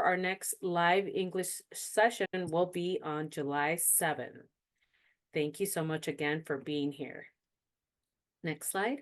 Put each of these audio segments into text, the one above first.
our next live English session will be on July 7th. Thank you so much again for being here. Next slide.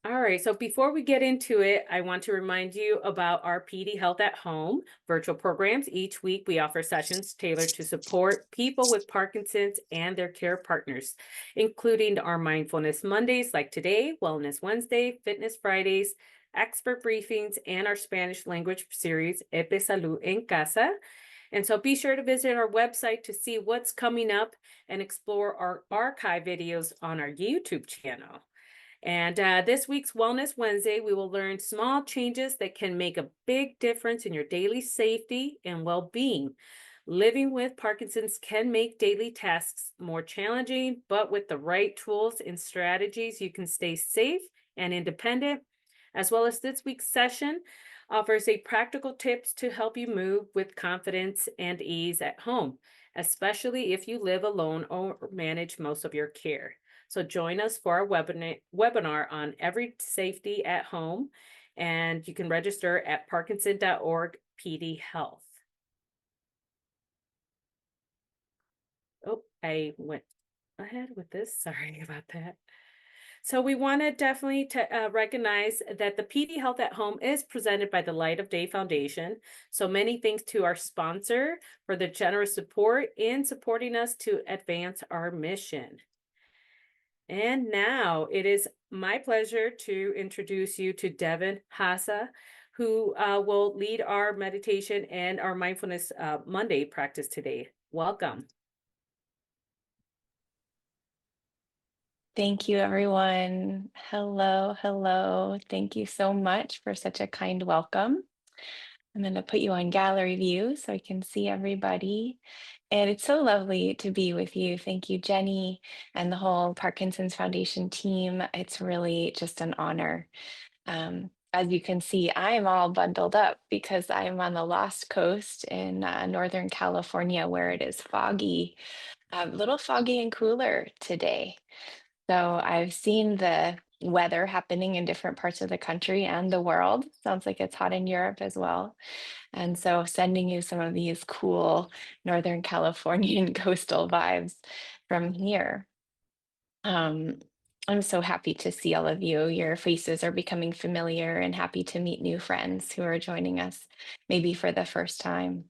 All right, so before we get into it, I want to remind you about our PD Health at Home virtual programs. Each week, we offer sessions tailored to support people with Parkinson's and their care partners, including our Mindfulness Mondays like today, Wellness Wednesday, Fitness Fridays, expert briefings, and our Spanish language series, Epe Salud en Casa. And so be sure to visit our website to see what's coming up and explore our archive videos on our YouTube channel. And this week's Wellness Wednesday, we will learn small changes that can make a big difference in your daily safety and well-being. Living with Parkinson's can make daily tasks more challenging, but with the right tools and strategies, you can stay safe and independent. As well as this week's session offers a practical tips to help you move with confidence and ease at home, especially if you live alone or manage most of your care. So join us for our webinar on every safety at home, and you can register at parkinson.org PD Health. Oh, I went ahead with this. Sorry about that. So we want to definitely recognize that the PD Health at Home is presented by the Light of Day Foundation. So many thanks to our sponsor for the generous support in supporting us to advance our mission. And now it is my pleasure to introduce you to Devon Hase, who will lead our meditation and our Mindfulness Monday practice today. Welcome. Thank you, everyone. Hello, hello. Thank you so much for such a kind welcome. I'm going to put you on gallery view so I can see everybody. And it's so lovely to be with you. Thank you, Jenny, and the whole Parkinson's Foundation team. It's really just an honor. As you can see, I'm all bundled up because I'm on the Lost Coast in Northern California where it is foggy, a little foggy and cooler today. So I've seen the weather happening in different parts of the country and the world. Sounds like it's hot in Europe as well. And so sending you some of these cool Northern Californian coastal vibes from here. I'm so happy to see all of you. Your faces are becoming familiar and happy to meet new friends who are joining us maybe for the first time.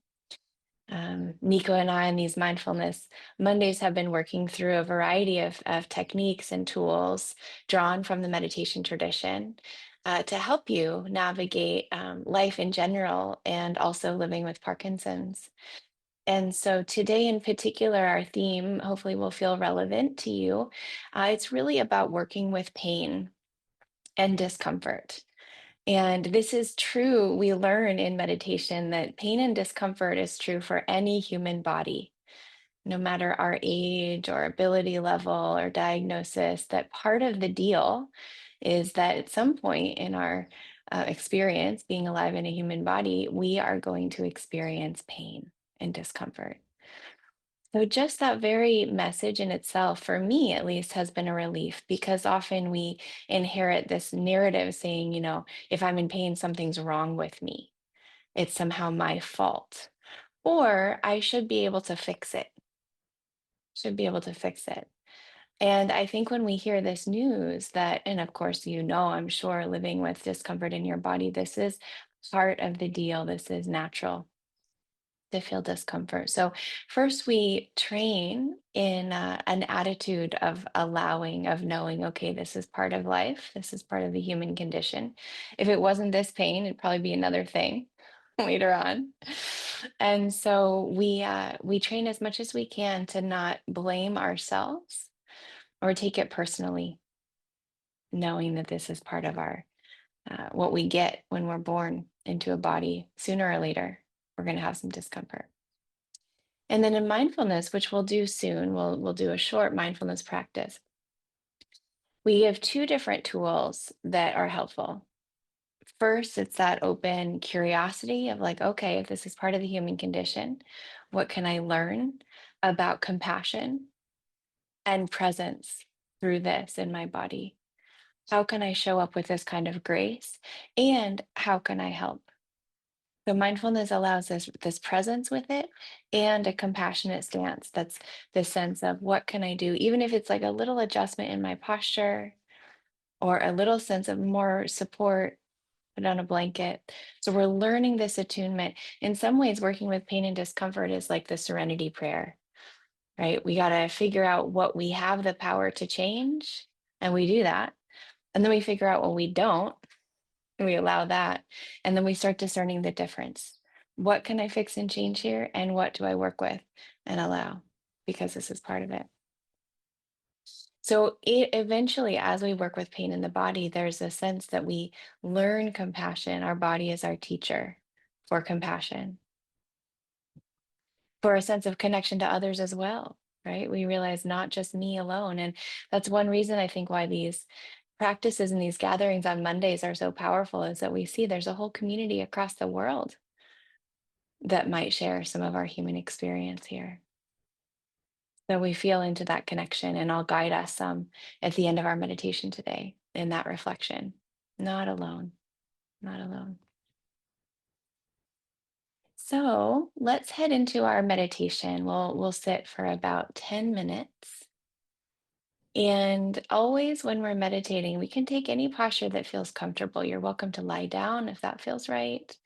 Nico and I in these mindfulness Mondays have been working through a variety of techniques and tools drawn from the meditation tradition to help you navigate life in general and also living with Parkinson's. And so today in particular, our theme hopefully will feel relevant to you. It's really about working with pain and discomfort. And this is true. We learn in meditation that pain and discomfort is true for any human body, no matter our age or ability level or diagnosis, that part of the deal is that at some point in our experience being alive in a human body, we are going to experience pain and discomfort. So, just that very message in itself, for me at least, has been a relief because often we inherit this narrative saying, if I'm in pain, something's wrong with me. It's somehow my fault. Or I should be able to fix it, should be able to fix it. And I think when we hear this news that, and of course, I'm sure living with discomfort in your body, this is part of the deal, this is natural to feel discomfort. So, first, we train in an attitude of allowing, of knowing, okay, this is part of life, this is part of the human condition. If it wasn't this pain, it'd probably be another thing later on. And so we train as much as we can to not blame ourselves or take it personally, knowing that this is part of our what we get when we're born into a body. Sooner or later, we're going to have some discomfort. And then in mindfulness, which we'll do soon, we'll do a short mindfulness practice. We have two different tools that are helpful. First, it's that open curiosity of like, okay, if this is part of the human condition, what can I learn about compassion and presence through this in my body? How can I show up with this kind of grace? And how can I help? So mindfulness allows this presence with it and a compassionate stance. That's the sense of what can I do, even if it's like a little adjustment in my posture or a little sense of more support, put on a blanket. So we're learning this attunement. In some ways, working with pain and discomfort is like the serenity prayer, right? We got to figure out what we have the power to change, and we do that. And then we figure out what we don't, and we allow that. And then we start discerning the difference. What can I fix and change here? And what do I work with and allow? Because this is part of it. So it eventually, as we work with pain in the body, there's a sense that we learn compassion. Our body is our teacher for compassion, for a sense of connection to others as well, right? We realize not just me alone. And that's one reason I think why these practices and these gatherings on Mondays are so powerful is that we see there's a whole community across the world that might share some of our human experience here. So we feel into that connection, and I'll guide us at the end of our meditation today in that reflection. Not alone, not alone. So let's head into our meditation. We'll sit for about 10 minutes. And always when we're meditating, we can take any posture that feels comfortable. You're welcome to lie down if that feels right.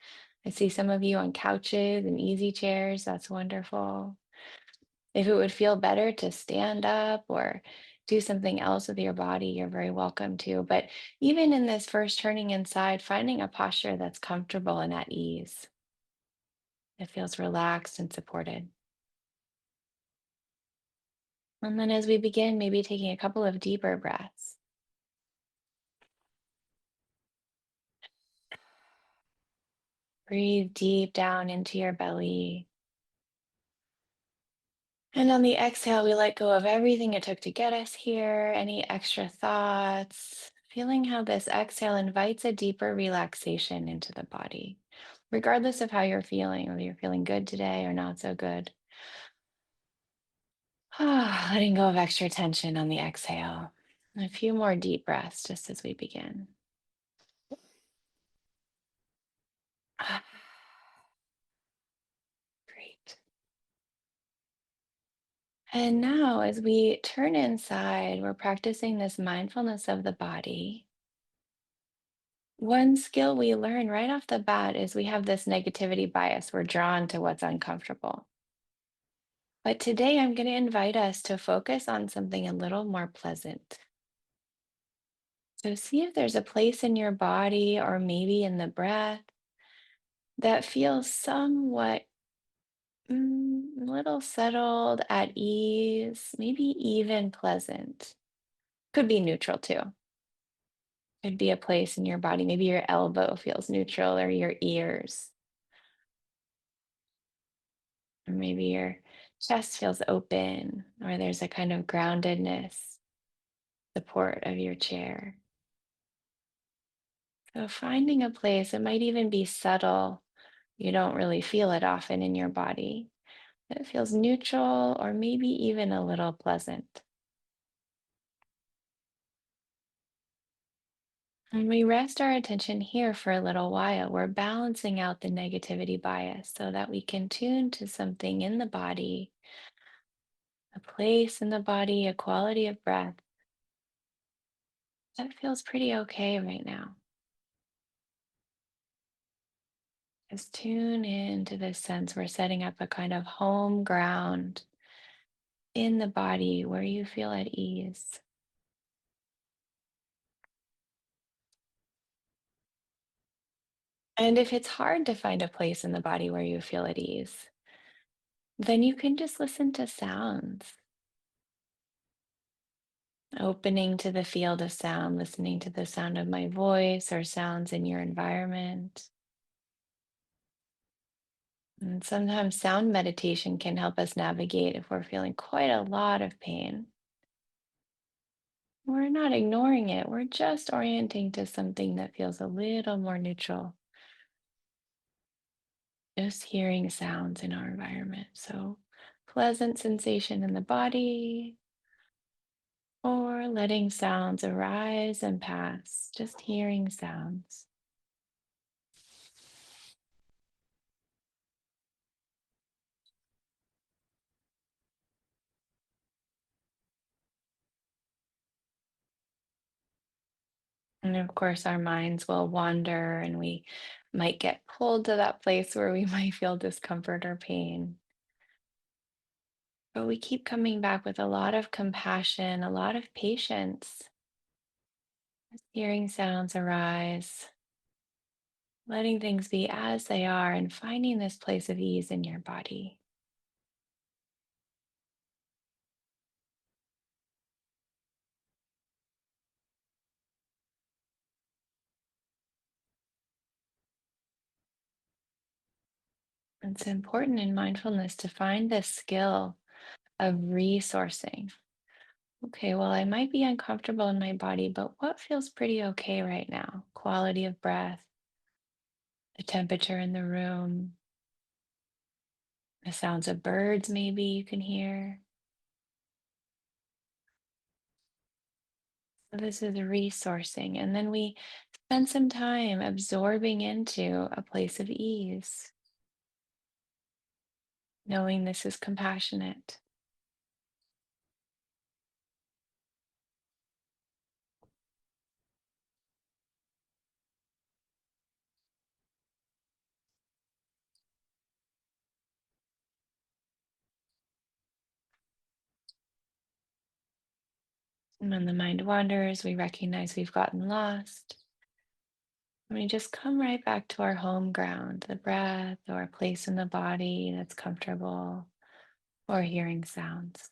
I see some of you on couches and easy chairs. That's wonderful. If it would feel better to stand up or do something else with your body, you're very welcome to. But even in this first turning inside, finding a posture that's comfortable and at ease, it feels relaxed and supported. And then as we begin, maybe taking a couple of deeper breaths. Breathe deep down into your belly. And on the exhale, we let go of everything it took to get us here, any extra thoughts, feeling how this exhale invites a deeper relaxation into the body, regardless of how you're feeling, whether you're feeling good today or not so good. Letting go of extra tension on the exhale. A few more deep breaths just as we begin. Great. And now, as we turn inside, we're practicing this mindfulness of the body. One skill we learn right off the bat is we have this negativity bias. We're drawn to what's uncomfortable. But today I'm going to invite us to focus on something a little more pleasant. So see if there's a place in your body or maybe in the breath that feels somewhat a little settled, at ease, maybe even pleasant. Could be neutral too. Could be a place in your body. Maybe your elbow feels neutral or your ears. Or maybe your chest feels open, or there's a kind of groundedness, support of your chair. So finding a place, it might even be subtle. You don't really feel it often in your body. It feels neutral or maybe even a little pleasant. And we rest our attention here for a little while. We're balancing out the negativity bias so that we can tune to something in the body, a place in the body, a quality of breath that feels pretty okay right now. Just tune into this sense. We're setting up a kind of home ground in the body where you feel at ease. And if it's hard to find a place in the body where you feel at ease, then you can just listen to sounds, opening to the field of sound, listening to the sound of my voice or sounds in your environment. And sometimes sound meditation can help us navigate if we're feeling quite a lot of pain. We're not ignoring it, we're just orienting to something that feels a little more neutral. Just hearing sounds in our environment. So, pleasant sensation in the body, or letting sounds arise and pass, just hearing sounds. And of course, our minds will wander and we might get pulled to that place where we might feel discomfort or pain. But we keep coming back with a lot of compassion, a lot of patience, hearing sounds arise, letting things be as they are, and finding this place of ease in your body. It's important in mindfulness to find this skill of resourcing. Okay, well, I might be uncomfortable in my body, but what feels pretty okay right now? Quality of breath, the temperature in the room, the sounds of birds, maybe you can hear. So this is resourcing. And then we spend some time absorbing into a place of ease, knowing this is compassionate. And when the mind wanders, we recognize we've gotten lost. And we just come right back to our home ground, the breath or a place in the body that's comfortable, or hearing sounds.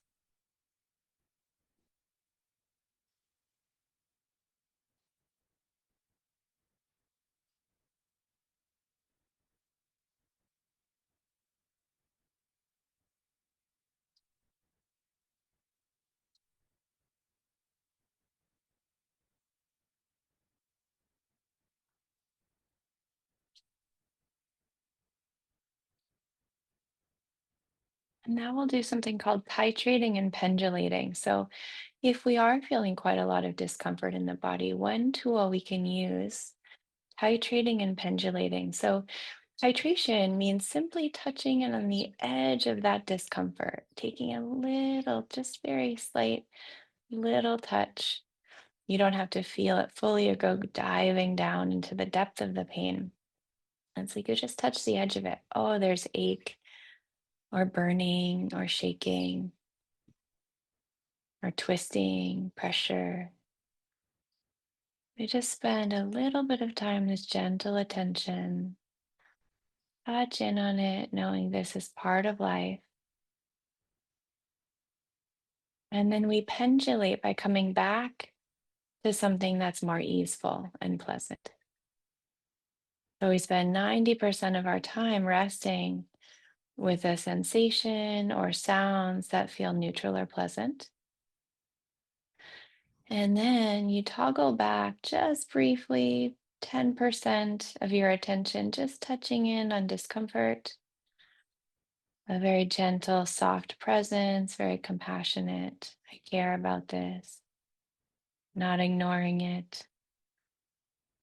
And now we'll do something called titrating and pendulating. So, if we are feeling quite a lot of discomfort in the body, one tool we can use titrating and pendulating. So, titration means simply touching it on the edge of that discomfort, taking a little, just very slight little touch. You don't have to feel it fully or go diving down into the depth of the pain. And so you could just touch the edge of it. Oh, there's ache or burning or shaking or twisting, pressure. We just spend a little bit of time, this gentle attention, touch in on it, knowing this is part of life. And then we pendulate by coming back to something that's more easeful and pleasant. So we spend 90% of our time resting with a sensation or sounds that feel neutral or pleasant. And then you toggle back just briefly, 10% of your attention, just touching in on discomfort, a very gentle, soft presence, very compassionate. I care about this, not ignoring it,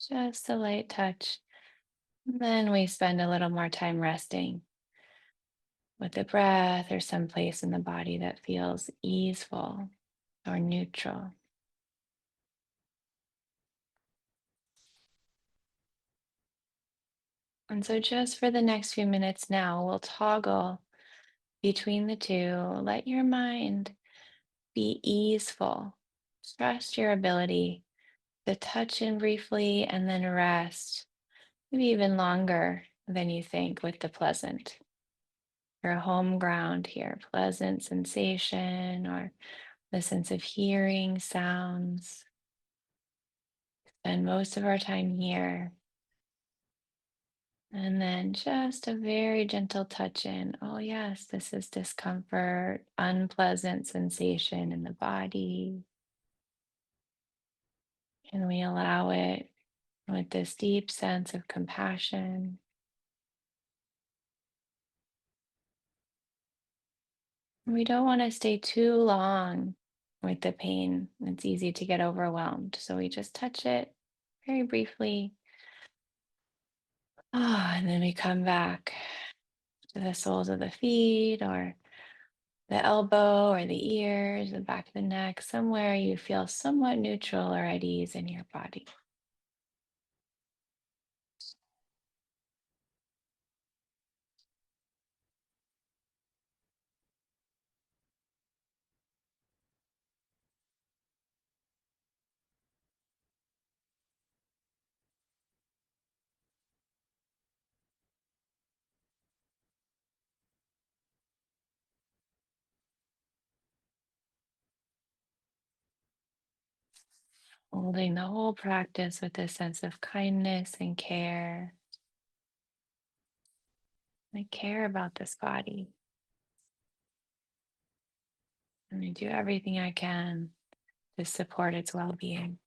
just a light touch. And then we spend a little more time resting with the breath or some place in the body that feels easeful or neutral. And so, just for the next few minutes now, we'll toggle between the two. Let your mind be easeful. Trust your ability to touch in briefly and then rest, maybe even longer than you think with the pleasant. Your home ground here, pleasant sensation or the sense of hearing sounds. Spend most of our time here. And then just a very gentle touch in. Oh, yes, this is discomfort, unpleasant sensation in the body. And we allow it with this deep sense of compassion. We don't want to stay too long with the pain. It's easy to get overwhelmed. So we just touch it very briefly. And then we come back to the soles of the feet or the elbow or the ears, the back of the neck, somewhere you feel somewhat neutral or at ease in your body. Holding the whole practice with a sense of kindness and care. I care about this body, and I do everything I can to support its well being.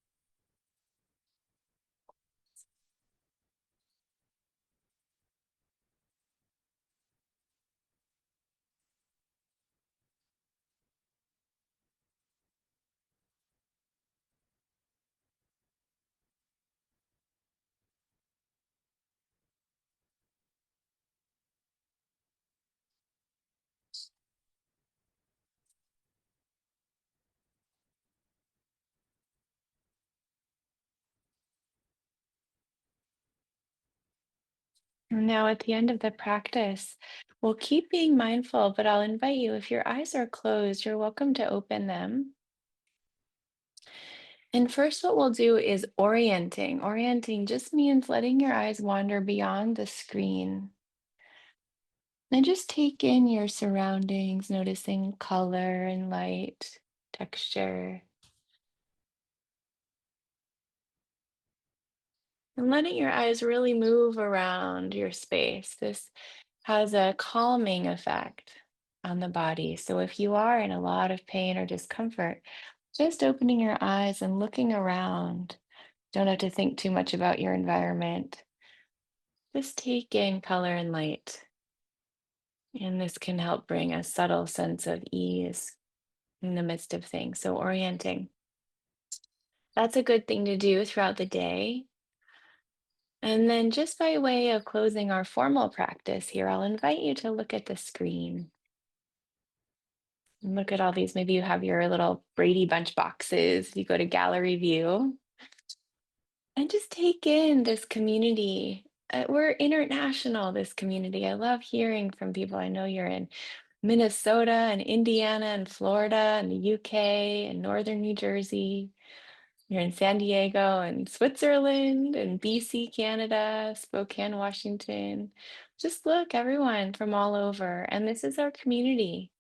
And now, at the end of the practice, we'll keep being mindful, but I'll invite you, if your eyes are closed, you're welcome to open them. And first, what we'll do is orienting. Orienting just means letting your eyes wander beyond the screen and just take in your surroundings, noticing color and light, texture, and letting your eyes really move around your space. This has a calming effect on the body. So if you are in a lot of pain or discomfort, just opening your eyes and looking around. Don't have to think too much about your environment. Just take in color and light. And this can help bring a subtle sense of ease in the midst of things. So, orienting. That's a good thing to do throughout the day. And then, just by way of closing our formal practice here, I'll invite you to look at the screen. And look at all these. Maybe you have your little Brady Bunch boxes. You go to gallery view and just take in this community. We're international, this community. I love hearing from people. I know you're in Minnesota and Indiana and Florida and the UK and northern New Jersey. You're in San Diego and Switzerland and BC, Canada, Spokane, Washington. Just look, everyone from all over. And this is our community.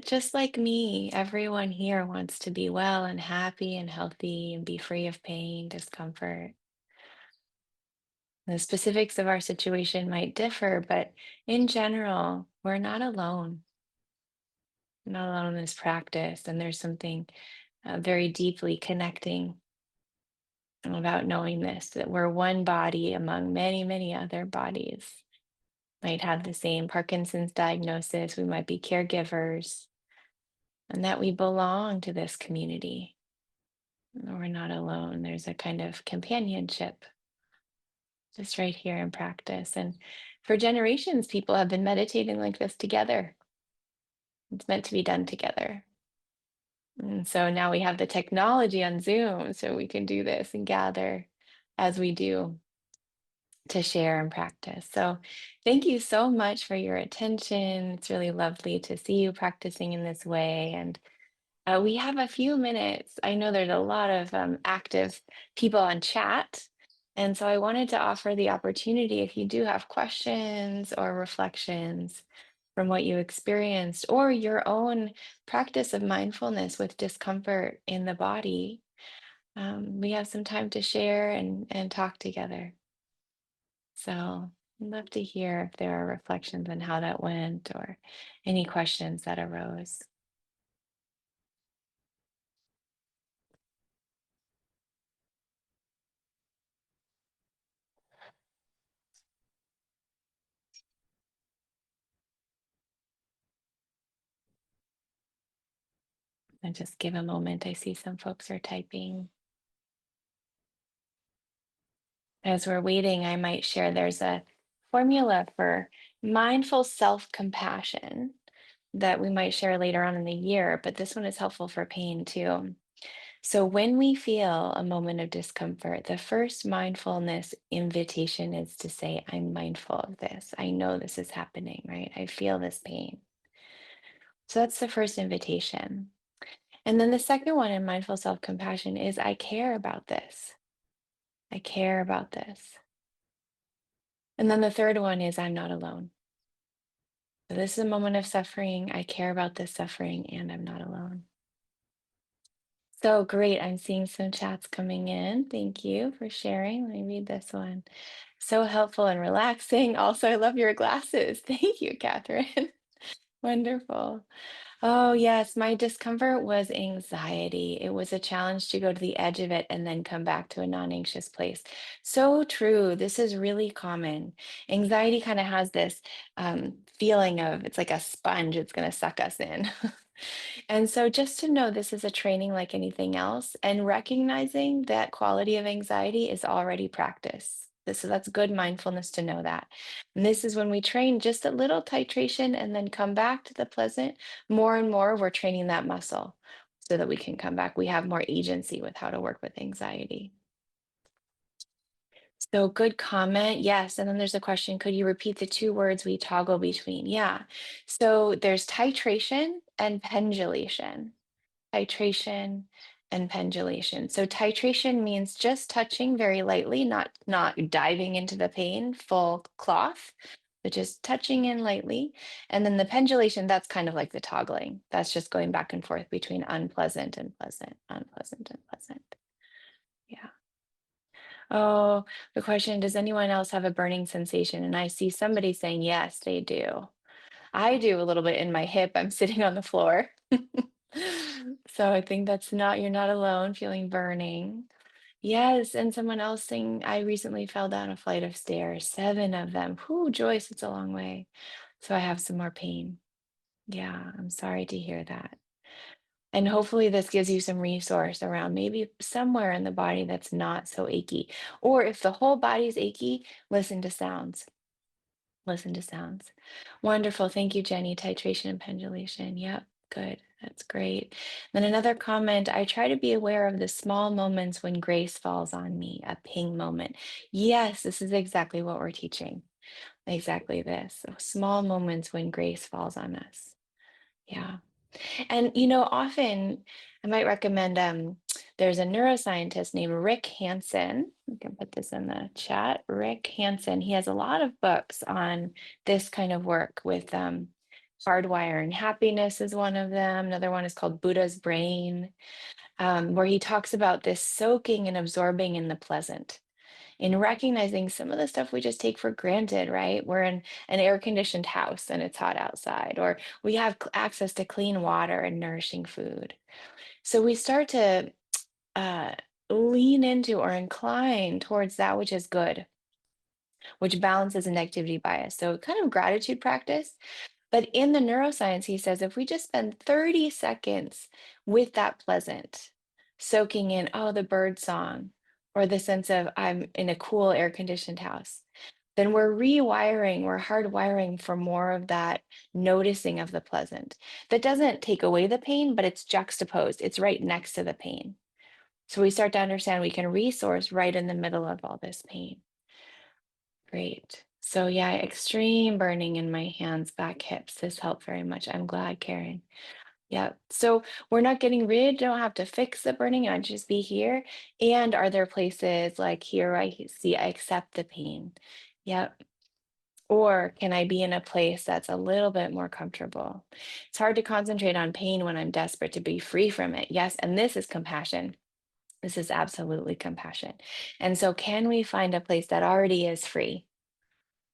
Just like me, everyone here wants to be well and happy and healthy and be free of pain, discomfort. The specifics of our situation might differ, but in general, we're not alone. We're not alone in this practice. And there's something very deeply connecting about knowing this, that we're one body among many, many other bodies. Might have the same Parkinson's diagnosis, we might be caregivers, and that we belong to this community. We're not alone. There's a kind of companionship just right here in practice. And for generations, people have been meditating like this together. It's meant to be done together. And so now we have the technology on Zoom, so we can do this and gather as we do to share and practice. So thank you so much for your attention. It's really lovely to see you practicing in this way. And we have a few minutes. I know there's a lot of active people on chat. And so I wanted to offer the opportunity if you do have questions or reflections from what you experienced or your own practice of mindfulness with discomfort in the body, we have some time to share and talk together. So I'd love to hear if there are reflections on how that went or any questions that arose. And just give a moment. I see some folks are typing. As we're waiting, I might share there's a formula for mindful self compassion that we might share later on in the year, but this one is helpful for pain too. So, when we feel a moment of discomfort, the first mindfulness invitation is to say, I'm mindful of this. I know this is happening, right? I feel this pain. So, that's the first invitation. And then the second one in mindful self compassion is, I care about this. I care about this. And then the third one is, I'm not alone. So this is a moment of suffering. I care about this suffering and I'm not alone. So great. I'm seeing some chats coming in. Thank you for sharing. Let me read this one. So helpful and relaxing. Also, I love your glasses. Thank you, Catherine. Wonderful. Oh, yes. My discomfort was anxiety. It was a challenge to go to the edge of it and then come back to a non anxious place. So true. This is really common. Anxiety kind of has this feeling of it's like a sponge, it's going to suck us in. And so, just to know this is a training like anything else, and recognizing that quality of anxiety is already practice. So that's good mindfulness to know that. And this is when we train just a little titration and then come back to the pleasant. More and more, we're training that muscle so that we can come back. We have more agency with how to work with anxiety. So, good comment. Yes. And then there's a question, could you repeat the two words we toggle between? Yeah. So, there's titration and pendulation. Titration and pendulation. So titration means just touching very lightly, not diving into the pain full cloth, but just touching in lightly. And then the pendulation, that's kind of like the toggling. That's just going back and forth between unpleasant and pleasant, unpleasant and pleasant. Yeah. Oh, the question, does anyone else have a burning sensation? And I see somebody saying yes, they do. I do a little bit in my hip. I'm sitting on the floor. So I think that's not, you're not alone feeling burning. Yes, and someone else saying, I recently fell down a flight of stairs, 7 of them. Whoo, Joyce, it's a long way. So I have some more pain. Yeah, I'm sorry to hear that. And hopefully this gives you some resource around maybe somewhere in the body that's not so achy. Or if the whole body's achy, listen to sounds. Listen to sounds. Wonderful. Thank you, Jenny. Titration and pendulation. Yep. Good. That's great. Then another comment, I try to be aware of the small moments when grace falls on me, a ping moment. Yes, this is exactly what we're teaching. Exactly this. So small moments when grace falls on us. Yeah. And often I might recommend there's a neuroscientist named Rick Hansen. We can put this in the chat. Rick Hansen. He has a lot of books on this kind of work with hardwiring happiness is one of them. Another one is called Buddha's Brain, where he talks about this soaking and absorbing in the pleasant in recognizing some of the stuff we just take for granted, right? We're in an air conditioned house and it's hot outside, or we have access to clean water and nourishing food. So we start to uh, lean into or incline towards that which is good, which balances a negativity bias. So kind of gratitude practice. But in the neuroscience, he says if we just spend 30 seconds with that pleasant, soaking in, oh, the bird song, or the sense of I'm in a cool air conditioned house, then we're hardwiring for more of that noticing of the pleasant. That doesn't take away the pain, but it's juxtaposed, it's right next to the pain. So we start to understand we can resource right in the middle of all this pain. Great. So yeah, extreme burning in my hands, back, hips. This helped very much. I'm glad, Karen. Yeah. So we're not getting rid, don't have to fix the burning, I just be here. And are there places like here I see I accept the pain? Yep. Or can I be in a place that's a little bit more comfortable? It's hard to concentrate on pain when I'm desperate to be free from it. Yes. And this is compassion. This is absolutely compassion. And so, can we find a place that already is free?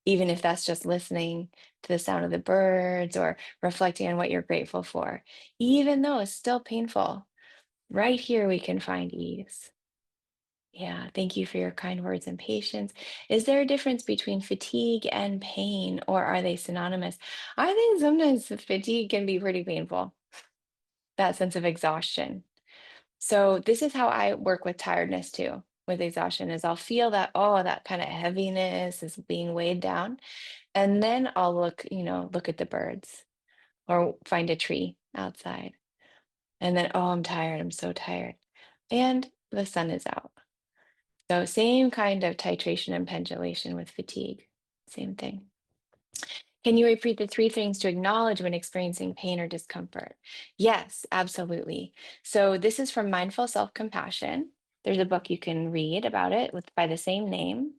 Even if that's just listening to the sound of the birds or reflecting on what you're grateful for, even though it's still painful, right here we can find ease. Yeah, thank you for your kind words and patience. Is there a difference between fatigue and pain, or are they synonymous? I think sometimes fatigue can be pretty painful. that sense of exhaustion. So this is how I work with tiredness too, with exhaustion is I'll feel that, oh, that kind of heaviness is being weighed down. And then I'll look at the birds or find a tree outside. And then, oh, I'm tired. I'm so tired. And the sun is out. So same kind of titration and pendulation with fatigue. Same thing. Can you repeat the three things to acknowledge when experiencing pain or discomfort? Yes, absolutely. So this is from Mindful Self-Compassion. There's a book you can read about it by the same name.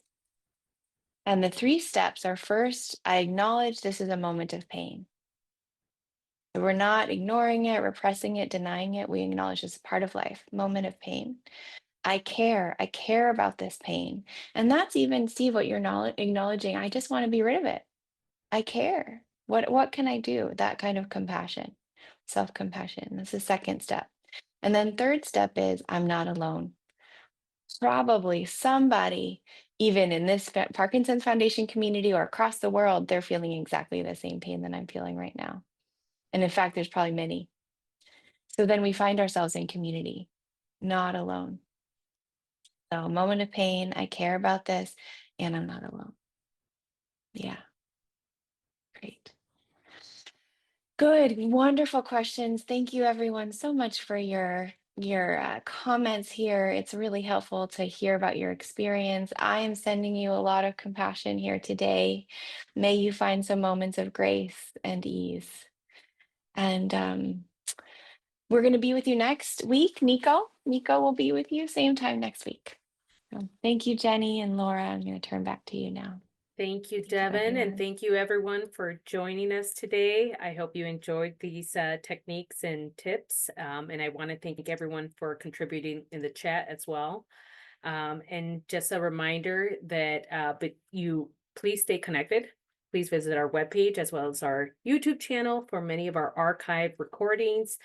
And the three steps are first, I acknowledge this is a moment of pain. So we're not ignoring it, repressing it, denying it. We acknowledge it's part of life, moment of pain. I care. I care about this pain. And that's even, Steve, what you're acknowledging. I just want to be rid of it. I care. What can I do? That kind of compassion, self-compassion. That's the second step. And then third step is I'm not alone. Probably somebody, even in this Parkinson's Foundation community or across the world, they're feeling exactly the same pain that I'm feeling right now. And in fact, there's probably many. So then we find ourselves in community, not alone. So a moment of pain, I care about this, and I'm not alone. Yeah, great. Good, wonderful questions. Thank you everyone so much for your comments here. It's really helpful to hear about your experience. I am sending you a lot of compassion here today. May you find some moments of grace and ease. And we're going to be with you next week. Nico will be with you same time next week. So thank you, Jenny and Laura. I'm going to turn back to you now. Thank you, Thank you, Devon, and everyone. thank you everyone for joining us today. I hope you enjoyed these techniques and tips. And I want to thank everyone for contributing in the chat as well. And just a reminder that but you please stay connected. Please visit our webpage as well as our YouTube channel for many of our archive recordings,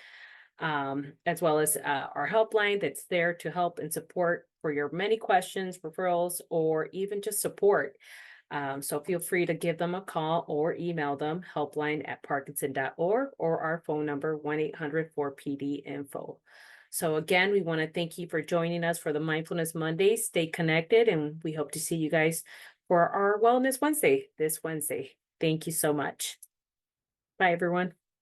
as well as our helpline that's there to help and support for your many questions, referrals, or even just support. So feel free to give them a call or email them helpline@parkinson.org or our phone number 1-800-4PD-INFO. So again, we want to thank you for joining us for the Mindfulness Monday. Stay connected, and we hope to see you guys for our Wellness Wednesday this Wednesday. Thank you so much. Bye, everyone.